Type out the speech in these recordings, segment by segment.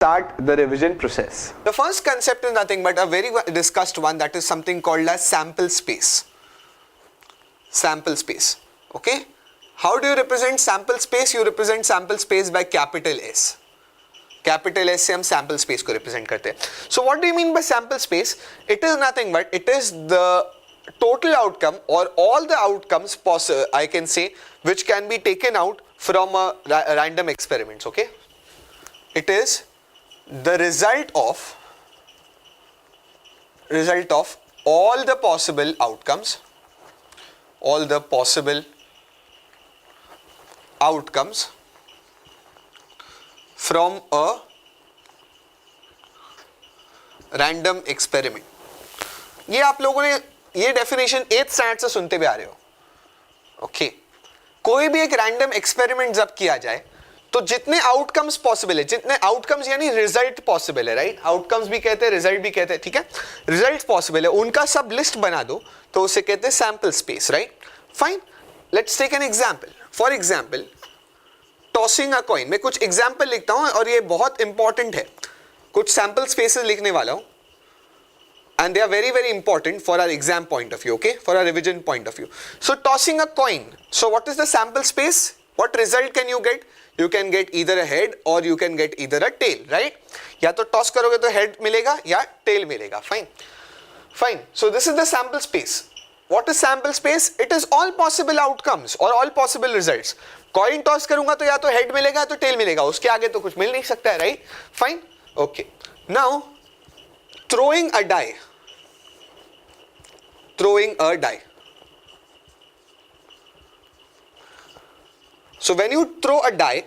start the revision process. The first concept is nothing but a very discussed one, that is something called as sample space. Sample space. Okay. How do you represent sample space? You represent sample space by capital S. Capital S से हम sample space को represent करते हैं. So what do you mean by sample space? It is nothing but it is the total outcome or all the outcomes possible, I can say, which can be taken out from a random experiments. Okay. It is the result of all the possible outcomes, from a random experiment. ये आप लोगों ने ये definition 8th standard से सुनते भी आ रहे हो. ओके. कोई भी एक रैंडम एक्सपेरिमेंट जब किया जाए तो जितने आउटकम्स पॉसिबल है, जितने आउटकम्स यानी रिजल्ट पॉसिबल है, राइट? आउटकम्स भी कहते हैं, रिजल्ट भी कहते हैं, ठीक है? रिजल्ट पॉसिबल है, उनका सब लिस्ट बना दो तो उसे कहते हैं sample space, right? Fine. Let's take an example. For example tossing a coin. मैं कुछ एग्जांपल लिखता हूं और ये बहुत इंपॉर्टेंट है. कुछ सैंपल स्पेसेस लिखने वाला हूं and they are very very important for our exam point of view, okay, for our revision point of view. So tossing a coin, so what is the sample space? What result can you get? You can get either a head or you can get either a tail, right? या तो toss करोगे तो head मिलेगा या tail मिलेगा. Fine. So this is the sample space. What is sample space? It is all possible outcomes or all possible results. Coin toss करूंगा तो या तो head मिलेगा या तो tail मिलेगा, उसके आगे तो कुछ मिल नहीं सकता है, right? Fine. Okay. Now throwing a die. So when you throw a die,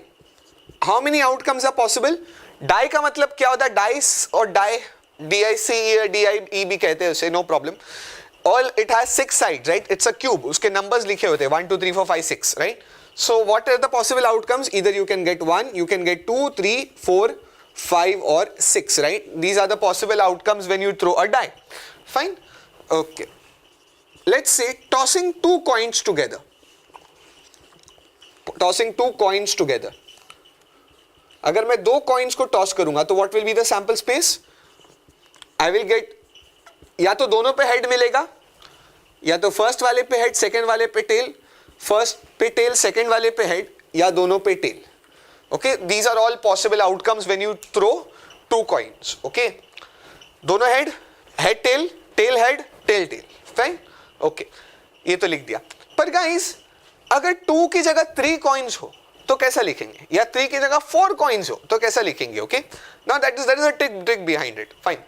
how many outcomes are possible? Die का मतलब क्या होता है? Dice और die, DICE या DIE भी कहते हैं उसे, no problem. All it has 6 sides, right? It's a cube. उसके numbers लिखे होते हैं 1 2 3 4 5 6, right? So what are the possible outcomes? Either you can get 1, you can get 2, 3, 4, 5 or 6, right? These are the possible outcomes when you throw a die. Fine. Okay. Let's say tossing two coins together. अगर मैं 2 coins को toss करूंगा तो what will be the sample space? I will get, या तो दोनों पे head मिलेगा, या तो first वाले पे head, second वाले पे tail, first पे tail, second वाले पे head, या दोनों पे tail. Okay, these are all possible outcomes when you throw 2 coins. Okay, दोनों head tail, tail head, tail tail. Fine. Okay, ये तो लिख दिया. पर गाइस अगर 2 की जगह 3 कॉइन्स हो तो कैसा लिखेंगे, या 3 की जगह 4 कॉइन्स हो तो कैसा लिखेंगे? Okay, now that is a trick behind it. Fine.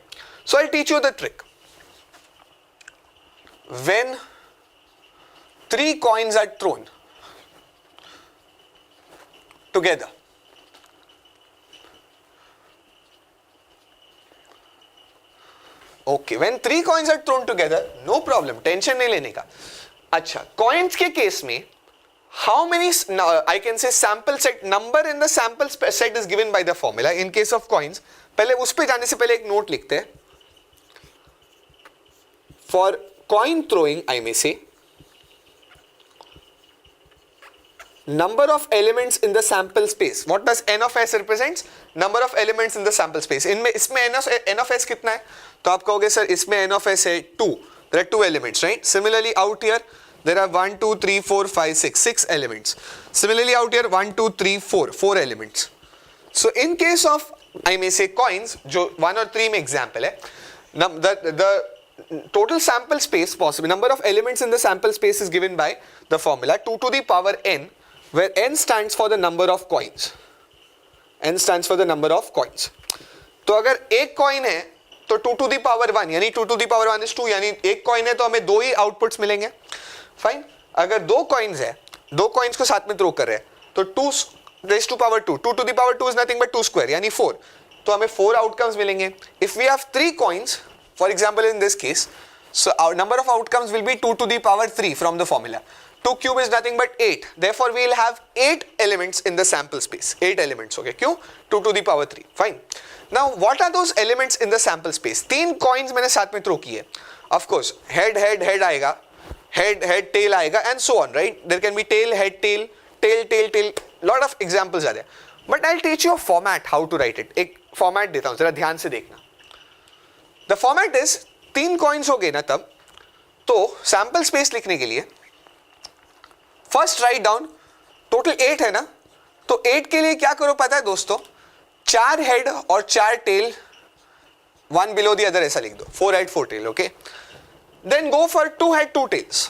So I teach you the trick. When 3 coins are thrown together, okay, when 3 coins are thrown together, no problem, tension नहीं लेने का. अच्छा, कॉइन्स के case में how many, I can say sample set, number in the sample set is given by the formula. In case of coins, पहले उस पे जाने से पहले एक नोट लिखते हैं. फॉर कॉइन थ्रोइंग आई मे से number of elements in the sample space. What does n of s represents? Number of elements in the sample space. इनमें इसमें n of s कितना है? तो आप कहोगे सर इसमें n of s है 2. There are 2 elements, right? Similarly out here there are 1 2 3 4 5 6 elements. Similarly out here 1 2 3 4 elements. So in case of I may say coins, जो 1 और 3 में example है, the total sample space possible, number of elements in the sample space is given by the formula 2 to the power n, where n stands for the number of coins. n stands for the number of coins. तो अगर एक coin है तो 2 to the power 1, यानी 2 to the power 1 is 2, यानी एक coin है तो हमें 2 ही आउटपुट्स मिलेंगे. फाइन. अगर 2 कॉइन्स है, 2 कॉइन्स को साथ में थ्रो कर रहे हैं तो 2 raised to power 2, 2 to the power 2 is nothing but 2 square, यानी 4, तो हमें 4 आउटकम्स मिलेंगे. If we have 3 coins, for example in this case, so our number of outcomes will be 2 to the power 3 from the formula. 2 cube is nothing but 8. Therefore, we will have 8 elements in the sample space. 8 elements, okay? Q 2 to the power 3. Fine. Now, what are those elements in the sample space? 3 coins मैंने साथ में throw किए. Of course, head आएगा, head tail आएगा, and so on, right? There can be tail, head, tail. Lot of examples are there. But I'll teach you a format how to write it. एक format देता हूं, जरा ध्यान से देखना. The format is 3 coins हो गए ना तब, तो सैंपल स्पेस लिखने के लिए फर्स्ट राइट डाउन, टोटल 8 है ना, तो 8 के लिए क्या करो पता है दोस्तों, 4 हेड और 4 टेल, 1 बिलो द अदर ऐसा लिख दो, 4 head 4 tail. Okay, then go for 2 head 2 tails,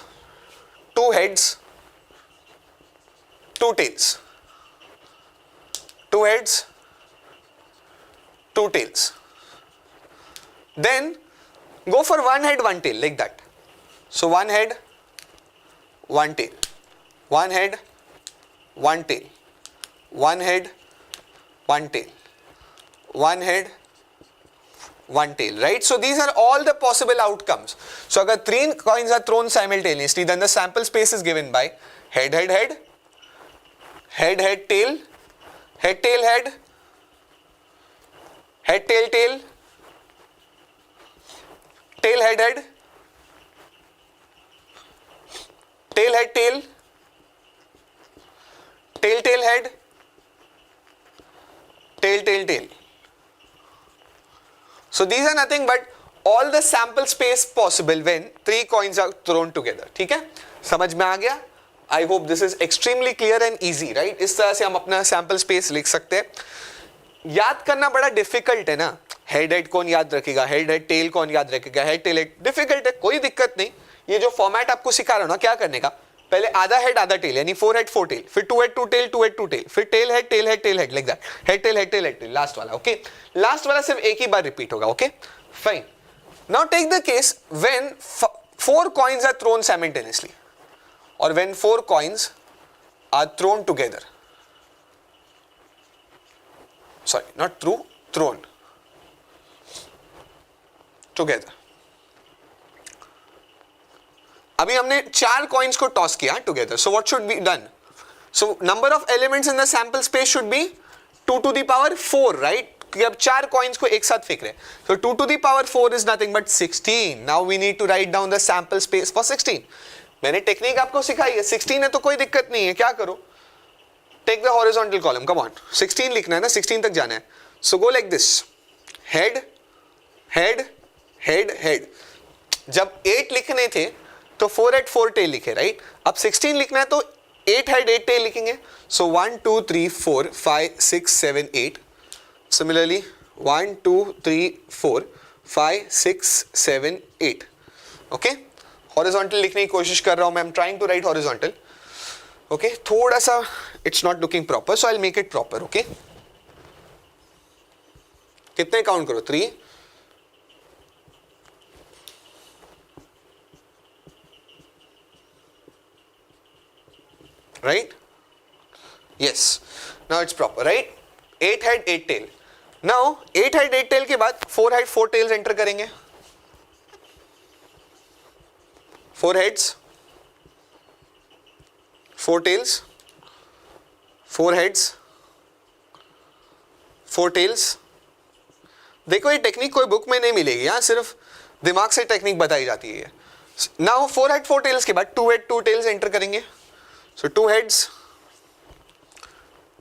2 heads 2 tails, 2 heads 2 tails. Then go for 1 head 1 tail, like that. So 1 head 1 tail, 1 head 1 tail, 1 head 1 tail, 1 head 1 tail, right? So these are all the possible outcomes. So agar 3 coins are thrown simultaneously, then the sample space is given by head head head, head head tail, head tail head, head tail tail, tail head head, tail head tail, tail tail head, tail tail tail. So these are nothing but all the sample space possible when 3 coins are thrown together. ठीक है, समझ में आ गया? I hope this is extremely clear and easy, right? इस तरह से हम अपना sample space लिख सकते हैं. याद करना बड़ा डिफिकल्ट है ना, हेड हेड कौन याद रखेगा, हेड हेड टेल कौन याद रखेगा, हेड टेल हेड डिफिकल्ट है, कोई दिक्कत नहीं. ये जो फॉर्मेट आपको सिखा रहा हूं ना, क्या करने का, पहले आधा हेड आधा टेल, यानी 4 हेड 4 टेल, फिर 2 हेड 2 टेल, 2 हेड 2 टेल, फिर tail head tail head tail head, like that, head tail head tail head tail, last वाला. ओके, लास्ट वाला सिर्फ एक ही बार रिपीट होगा. Okay, fine. Now take the case when 4 coins are thrown simultaneously, or when 4 coins are thrown together. Sorry, not through, thrown together. अभी हमने 4 coins को toss किया together. So what should be done? So number of elements in the sample space should be 2 to the power 4, right? क्योंकि अब 4 coins को एक साथ फेंक रहे हैं. So 2 to the power 4 is nothing but 16. Now we need to write down the sample space for 16. मैंने technique आपको सिखाई है, 16 है तो कोई दिक्कत नहीं है, क्या करो, take the horizontal column, come on, 16 लिखना है ना, 16 तक जाना है. So go like this, head head head head. जब 8 लिखने थे तो 4 हेड 4 टेल लिखे, राइट? अब 16 लिखना है तो 8 हेड 8 टेल लिखेंगे. सो 1 2 3 4 5 6 7 8. सिमिलरली 1 2 3 4 5 6 7 8. ओके, हॉरिजॉन्टल लिखने की कोशिश कर रहा हूं मैं, I am trying to write horizontal. Okay, थोड़ा सा it's not looking proper, so I will make it proper. Okay, कितने काउंट करो, 3, right? Yes, now it's proper, right? 8 head 8 tail. Now 8 head 8 tail के बाद 4 हेड 4 टेल्स एंटर करेंगे. 4 heads 4 tails, 4 heads 4 tails. देखो ये technique कोई book में नहीं मिलेगी, यहाँ सिर्फ दिमाग से टेक्निक बताई जाती है. नाउ 4 head 4 tails के बाद 2 head 2 tails एंटर करेंगे. So 2 heads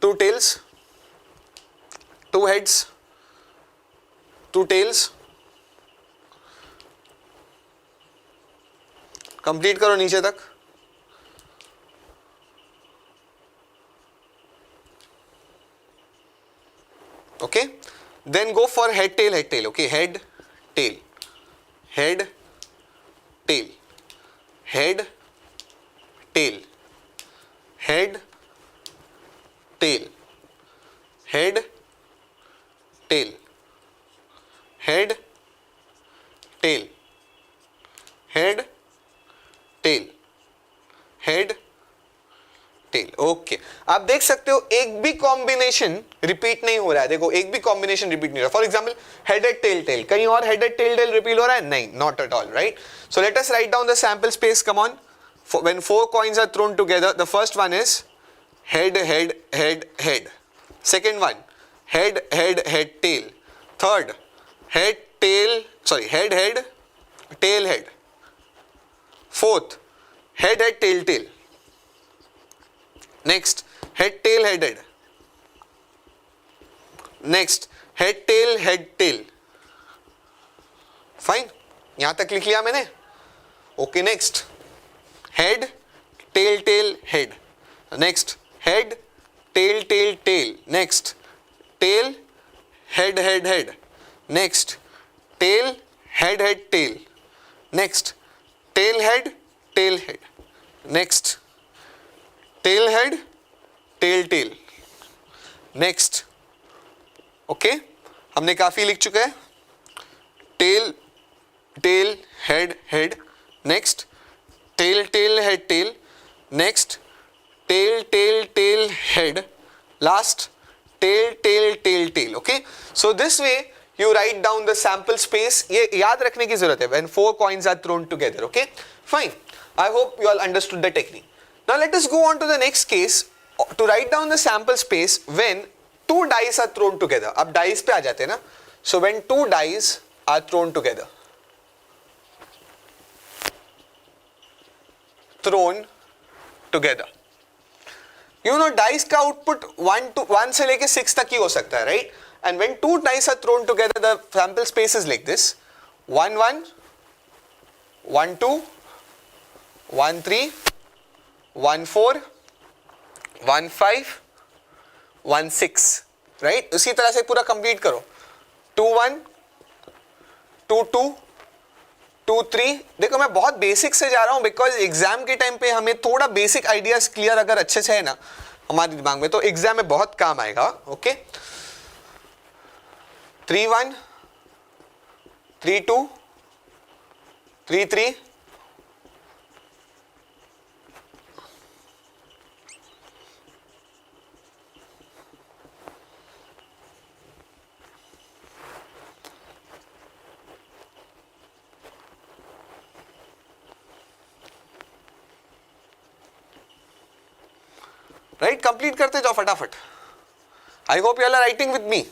2 tails, 2 heads 2 tails. Complete करो नीचे तक. Okay, then go for head tail head tail. Okay, head tail head tail head tail head tail head tail head tail head tail head tail. Okay, आप देख सकते हो एक भी combination repeat नहीं हो रहा है. देखो एक भी कॉम्बिनेशन रिपीट नहीं हो रहा. For example headed tail tail, कहीं और हेडेड टेल टेल रिपीट हो रहा है? नहीं, not at all, right? So let us write down the sample space. Come on, when 4 coins are thrown together, the first one is head head head head. Second one, head head head tail. Third, head tail, sorry, head head tail head. Fourth, head head tail tail. Next, head tail head head. Next, head tail, fine, यहां तक लिख लिया मैंने. Okay, next head tail head, next head tail, next tail head head, next tail head tail, next tail head, next tail head tail, next. Okay, हमने काफी लिख चुके हैं. Tail head, next tail head tail, next tail head, last tail. Okay, so this way you write down the sample space. ये याद रखने की जरूरत है when 4 coins are thrown together. Okay, fine. I hope you all understood the technique. Now let us go on to the next case to write down the sample space when 2 dice are thrown together. अब dice पे आ जाते हैं ना. So when 2 dice are thrown together, you know dice का output 1 से लेके 6 तक ही हो सकता है, right? And when 2 dice are thrown together, the sample space is like this: 1 1, 1 2, 1 3, 1 4, 1 5, 1 6, right? उसी तरह से पूरा कंप्लीट करो. 2 1, 2 2, 2 3. देखो मैं बहुत बेसिक से जा रहा हूँ बिकॉज एग्जाम के टाइम पे हमें थोड़ा बेसिक आइडियाज क्लियर अगर अच्छे से है ना हमारे दिमाग में, तो एग्जाम में बहुत काम आएगा. Okay, 3 1, 3 2, 3 3, right. कंप्लीट करते जाओ फटाफट. I hope you are writing with me.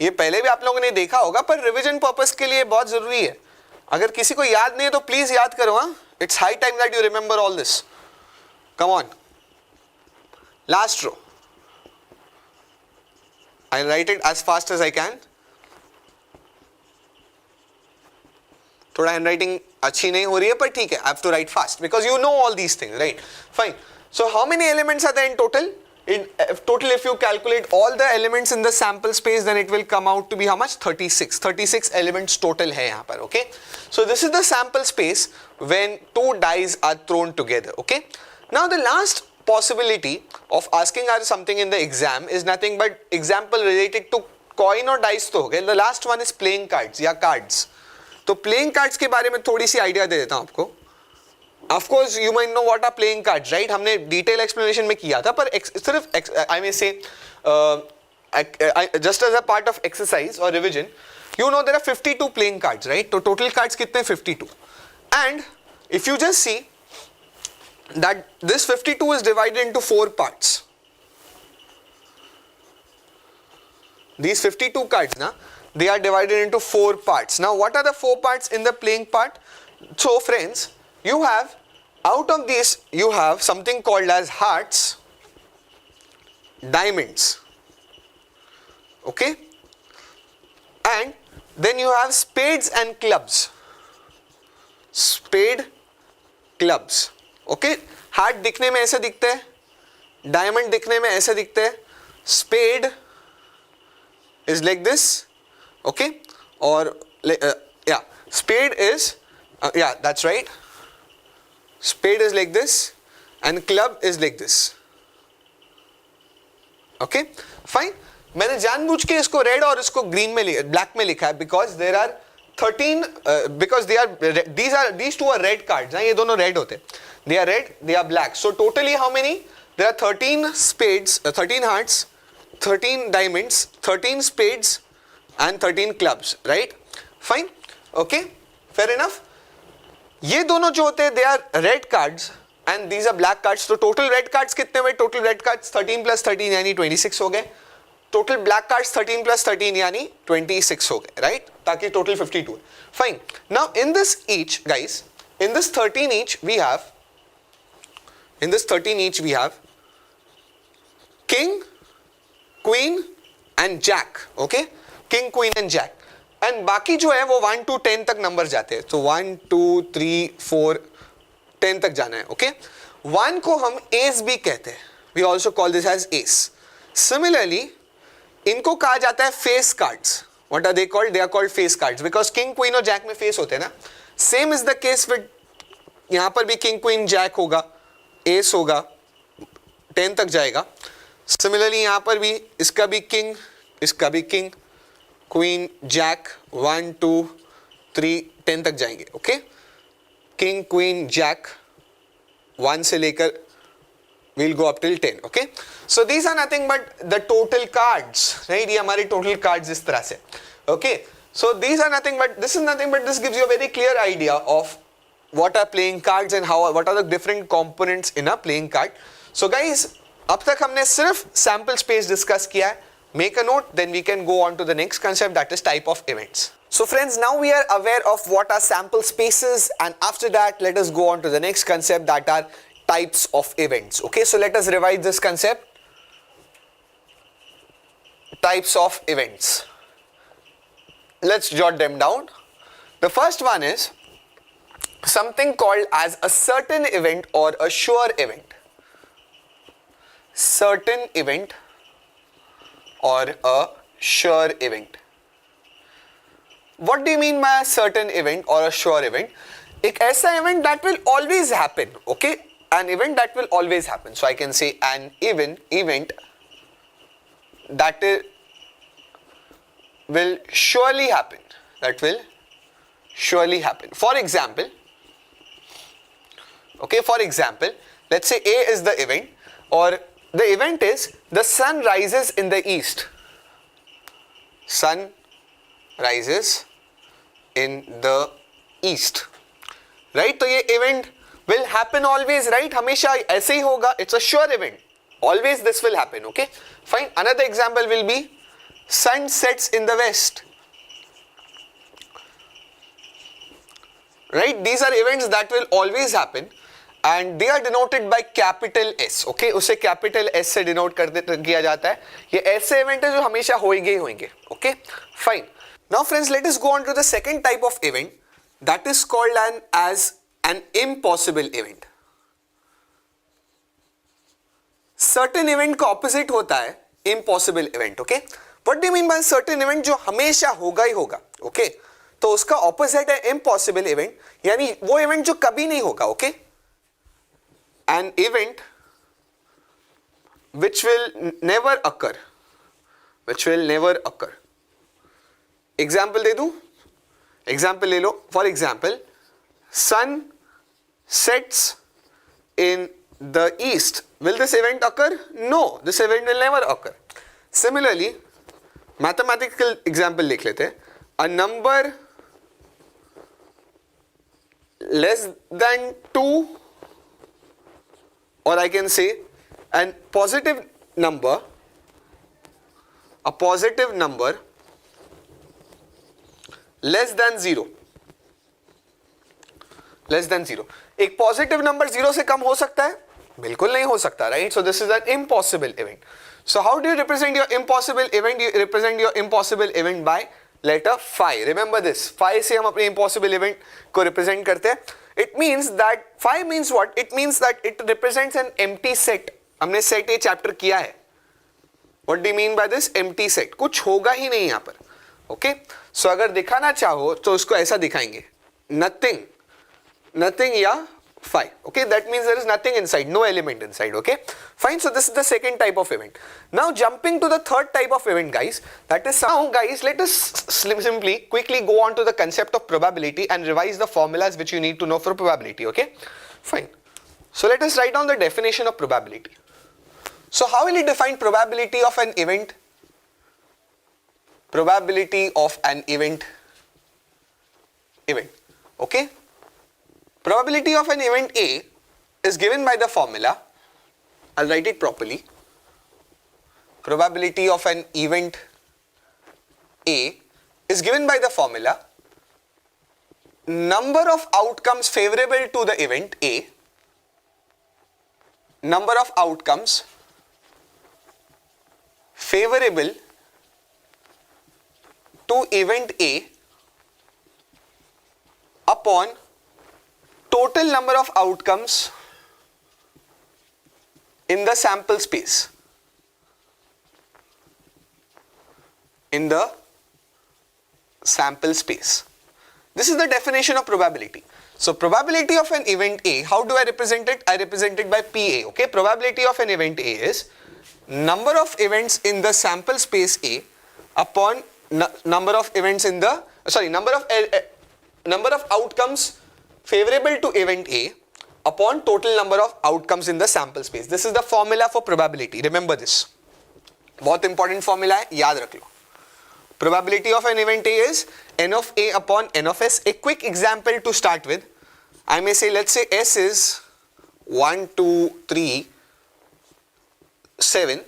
ये पहले भी आप लोगों ने देखा होगा पर रिवीजन पर्पस के लिए बहुत जरूरी है. अगर किसी को याद नहीं है तो प्लीज याद करो. हाँ, it's high time that you remember all this. Come on, last row. I write it as fast as I can. थोड़ा हैंड राइटिंग अच्छी नहीं हो रही है पर ठीक है, I have to write fast because you know all these things, right? Fine. So how many elements are there in total? In total, if you calculate all the elements in the sample space, then it will come out to be how much? 36. 36 elements total है यहाँ पर. Okay, so this is the sample space when 2 dice are thrown together. Okay, now the last possibility of asking us something in the exam is nothing but example related to coin or dice तो हो गए. The last one is playing cards या cards. तो playing cards के बारे में थोड़ी सी idea दे देता हूँ आपको. Of course, you might know what are playing cards, right? हमने detail explanation में किया था, पर सिर्फ I may say just as a part of exercise or revision, you know there are 52 playing cards, right? तो total cards कितने? 52. And if you just see that this 52 is divided into 4 parts. These 52 cards, na, they are divided into 4 parts. Now, what are the 4 parts in the playing part? So, friends, you have, out of these, you have something called as hearts, diamonds, okay, and then you have spades and clubs. Spade, clubs, okay. Heart दिखने में ऐसे दिखते हैं, diamond दिखने में ऐसे दिखते हैं, spade is like this, okay, or yeah, spade is yeah, that's right. Spade is like this and club is like this. Okay, fine. मैंने जानबूझ के इसको रेड और इसको ग्रीन में ब्लैक में लिखा है because there are 13 because they are these two are red cards. ये दोनों red होते हैं. They are red, they are black. So totally how many? There are 13 spades, 13 hearts, 13 diamonds, 13 spades and 13 clubs, right? Fine. Okay, fair enough. ये दोनों जो होते हैं they are red cards and these are black cards. तो total red cards कितने हुए? Total red cards 13 plus 13 यानी 26 हो गए. Total black cards 13 plus 13 यानी 26 हो गए, right? ताकि total 52 है. Fine. Now in this each, guys, in this 13 each we have king, queen and jack, okay, king queen and jack, and बाकी जो है वो 1 to 10 तक नंबर जाते हैं, तो 1 2 3 4 10 तक जाना है, ओके। 1 को हम एस भी कहते हैं, we also call this as ace. Similarly इनको कहा जाता है face cards. What are they called? They are called face cards because king queen और जैक में फेस होते हैं ना। Same is the case with, यहां पर भी किंग क्वीन जैक होगा, एस होगा, 10 तक जाएगा। सिमिलरली यहां पर भी इसका भी किंग, इसका भी किंग, क्वीन जैक, 1 2 3 10 तक जाएंगे, ओके। किंग क्वीन जैक 1 से लेकर we'll go up till 10, okay? So these are nothing but the total cards, right? ये हमारे total cards इस तरह से, okay? So these are nothing but, this is nothing but this gives you a very clear idea of what are playing cards and how, what are the different components in a playing card. So guys, अब तक हमने सिर्फ sample space discuss किया है. Make a note, then we can go on to the next concept, that is type of events. So friends, now we are aware of what are sample spaces, and after that let us go on to the next concept, that are types of events. Okay, so let us revise this concept. Types of events. Let's jot them down. The first one is something called as a certain event or a sure event. Certain event or a sure event. What do you mean by a certain event or a sure event? एक ऐसा event that will always happen, okay? An event that will always happen. So I can say an event that will surely happen. That will surely happen. For example, okay, for example, let's say A is the event, or the event is the sun rises in the east. Sun rises in the east. Right? तो ये event will happen always, right? हमेशा ऐसे ही होगा. It's a sure event. Always this will happen, okay? Fine. Another example will be sun sets in the west. Right? These are events that will always happen and they are denoted by capital S, okay? उसे capital S से denote किया जाता है. ये ऐसे event है जो हमेशा होंगे ही होंगे, okay? Fine. Now friends, let us go on to the second type of event, that is called as an impossible event. Certain event का opposite होता है impossible event, okay? What do you mean by certain event? जो हमेशा होगा ही होगा, okay? तो उसका opposite है impossible event, यानी वो event जो कभी नहीं होगा, okay? An event which will never occur, which will never occur. Example दे दूं? Example ले लो. For example, sun sets in the east. Will this event occur? No, this event will never occur. Similarly, mathematical example लिख लेते हैं. A number less than 2, or I can say a positive number less than 0. Less than 0. एक positive number 0 से कम हो सकता है? बिल्कुल नहीं हो सकता, right? So this is an impossible event. So how do you represent your impossible event? You represent your impossible event by letter phi. Remember this. Phi से हम अपने impossible event को represent करते हैं. It means that phi means what? It means that it represents an empty set. हमने set ये chapter किया है. What do you mean by this? Empty set. कुछ होगा ही नहीं यहाँ पर. Okay? So अगर दिखाना चाहो तो उसको ऐसा दिखाएंगे. Nothing या phi. Okay? That means there is nothing inside, no element inside. Okay? Fine. So this is the second type of event. Now jumping to the third type of event, guys. That is, now guys, let us simply quickly go on to the concept of probability and revise the formulas which you need to know for probability. Okay? Fine. So let us write down the definition of probability. So how will you define probability of an event? Probability of an event. Okay? Probability of an event A is given by the formula. I'll write it properly. Probability of an event A is given by the formula number of outcomes favorable to the event A, number of outcomes favorable to event A upon total number of outcomes in the sample space. In the sample space. This is the definition of probability. So probability of an event A, how do I represent it? I represent it by PA, okay? Probability of an event A is number of events in the sample space A upon number of events in the, number of outcomes favorable to event A upon total number of outcomes in the sample space. This is the formula for probability. Remember this. बहुत important formula है, याद रख लो. Probability of an event A is n of A upon n of S. A quick example to start with. I may say, let's say S is 1, 2, 3, 7.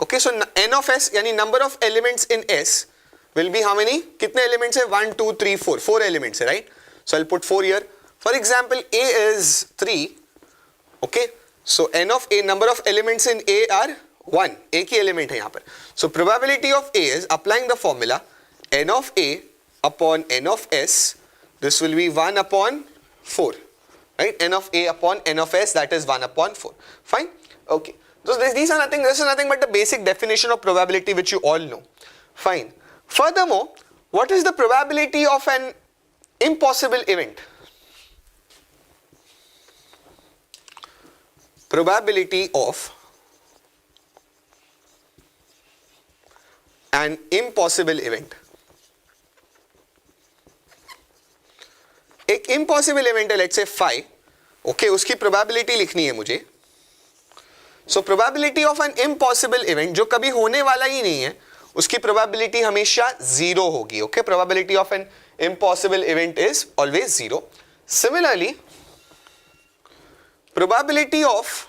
Okay, so n of S, yani number of elements in S will be how many? कितने elements है? 1, 2, 3, 4. 4 elements है, right? So I'll put 4 here. For example, A is 3. Okay, so n of A, number of elements in A are 1. एक ही element है यहाँ पर. So probability of A is applying the formula n of A upon n of S. This will be 1 upon 4. Right? N of A upon n of S, that is 1 upon 4. Fine? Okay. So these are nothing, this is nothing but the basic definition of probability which you all know. Fine. Furthermore, what is the probability of an impossible event? Probability of an impossible event. एक impossible event है, let's say 5. Okay, उसकी probability लिखनी है मुझे. So probability of an impossible event जो कभी होने वाला ही नहीं है, उसकी probability हमेशा 0 होगी. Okay, probability of an impossible event is always 0. Similarly, probability of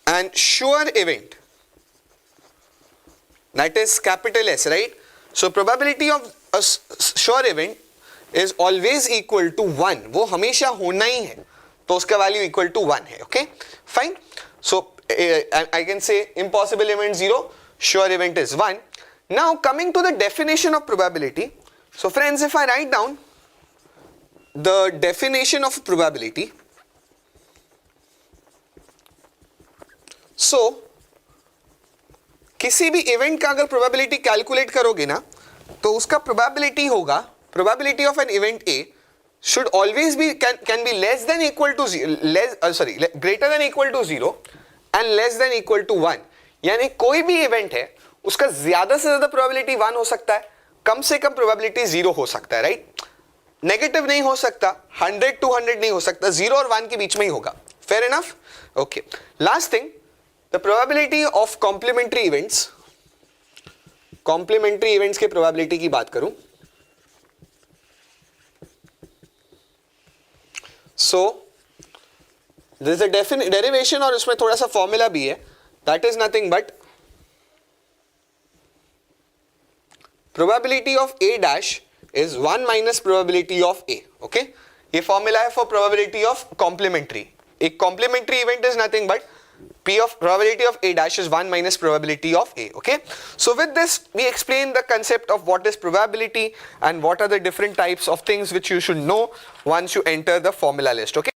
an sure event, that is capital S, right? So probability of a sure event is always equal to 1. वो हमेशा होना ही है, तो उसका value equal to 1 है. Okay, fine. So I can say impossible event 0, sure event is 1. Now coming to the definition of probability. So friends, if I write down the definition of probability, so किसी भी event का अगर probability calculate करोगे ना, तो उसका probability होगा, probability of an event A should always be can be less than equal to greater than equal to 0 and less than equal to 1. यानी कोई भी इवेंट है उसका ज्यादा से ज्यादा प्रोबेबिलिटी 1 हो सकता है, कम से कम प्रोबेबिलिटी 0 हो सकता है, राइट? नेगेटिव नहीं हो सकता, 100 to 100 नहीं हो सकता, 0 और 1 के बीच में ही होगा. Fair enough? Okay. Last thing, the probability of complementary events, complementary events के probability की बात करूं, so there is a derivation और उसमें थोड़ा सा formula भी है, that is nothing but probability of A dash is 1 minus probability of A. Okay, ये formula है for probability of complementary. एक complementary event is nothing but P of probability of A dash is 1 minus probability of A. Okay, so with this we explain the concept of what is probability and what are the different types of things which you should know once you enter the formula list. Okay.